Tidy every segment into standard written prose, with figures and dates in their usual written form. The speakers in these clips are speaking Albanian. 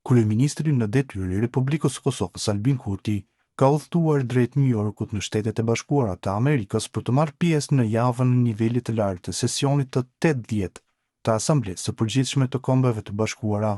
Kryeministri në detyrë i Republikës së Kosovës Albin Kurti ka udhëtuar drejt New Yorkut në Shtetet e Bashkuara të Amerikës për të marrë pjesë në javën në nivelit të lartë të sesionit të 80 të Asamblesë së Përgjithshme të Kombeve të Bashkuara.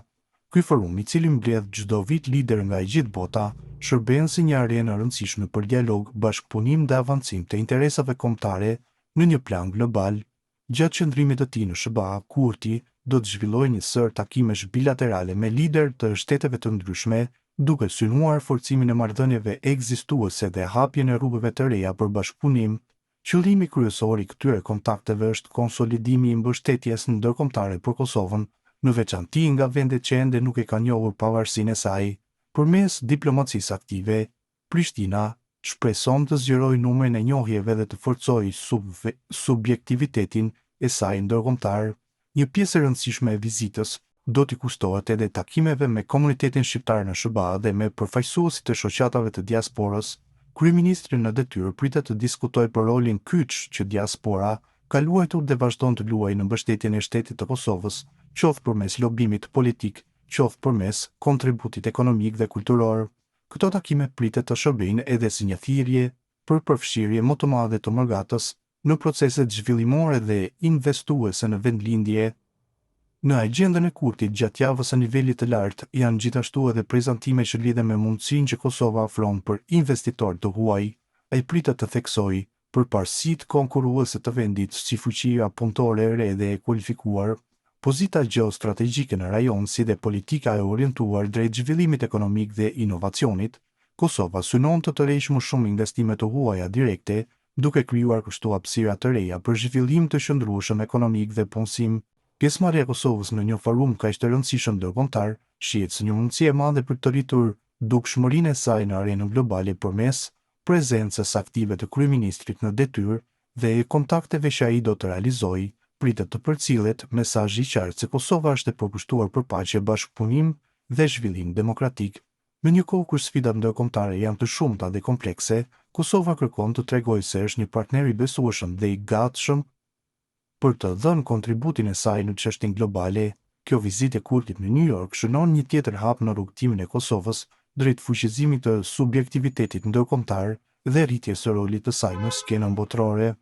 Ky forum, i cili mbledh çdo vit lider nga e gjithë bota, shërben si një arenë e rëndësishme për dialog, bashkëpunim dhe avancim të interesave kombëtare në një plan global. Gjatë qëndrimit të tij në SBA, Kurti do të zhvillojë një sër takimesh bilaterale me lider të shteteve të ndryshme, duke synuar forcimin e marrëdhënieve ekzistuese dhe hapjen e rrugëve të reja për bashkëpunim. Qëllimi kryesor i këtyre kontakteve është konsolidimi i mbështetjes ndërkombëtare për Kosovën, në veçanti nga vendet që ende nuk e kanë njohur pavarësinë e saj. Përmes diplomacisë aktive, Prishtina shpreson të zgjerojë numrin e njohjeve dhe të forcojë subjektivitetin e saj ndërkombëtar. Një pjesë e rëndësishme e vizitës do t'i kushtohet edhe takimeve me komunitetin shqiptar në SBA dhe me përfaqësuesit e shoqatave të diasporës. Kryeministri në detyrë pritet të diskutojë për rolin kyç që diaspora ka luajtur dhe vazhdon të luajë në mbështetjen e shtetit të Kosovës, qoftë përmes lobimit politik, qoftë përmes kontributit ekonomik dhe kulturor. Këto takime pritet të shërbejnë edhe si një thirrje për përfshirje më të madhe të Morgatës në proceset zhvillimore dhe investuese në vendlindje. Në agjendën e Kurtit gjatë javës së nivelit të lartë janë gjithashtu edhe prezantime që lidhen me mundësinë që Kosova ofron për investitorë të huaj. Ai pritet të theksojë përparësitë konkurruese të vendit si fuqia punëtore e re dhe e kualifikuar, pozita gjeostrategjike në rajon si dhe politika e orientuar drejt zhvillimit ekonomik dhe inovacionit. Kosova synon të tërheqë më shumë investime të huaja direkte, duke krijuar kështu hapësira të reja për zhvillim të qëndrueshëm ekonomik dhe punësim. Pjesëmarrja e Kosovës në një forum kaq të rëndësishëm ndërkombëtar shihet si një mundësi e madhe për të rritur dukshmërinë e saj në arenën globale përmes prezencës aktive të kryeministrit në detyrë dhe kontakteve që ai do të realizojë. Pritet të përcillet mesazhi i qartë se Kosova është e përkushtuar për paqe, bashkëpunim dhe zhvillim demokratik. Në një kohë kur sfidat ndërkombëtare janë të shumta dhe komplekse, Kosova kërkon të tregojë se është një partner i besueshëm dhe i gatshëm për të dhënë kontributin e saj në çështjen globale. Kjo vizitë e Kurtit në New York shënon një tjetër hap në rrugtimin e Kosovës drejt fuqizimit të subjektivitetit ndërkombëtar dhe rritjes së rolit të saj në skenën botërore.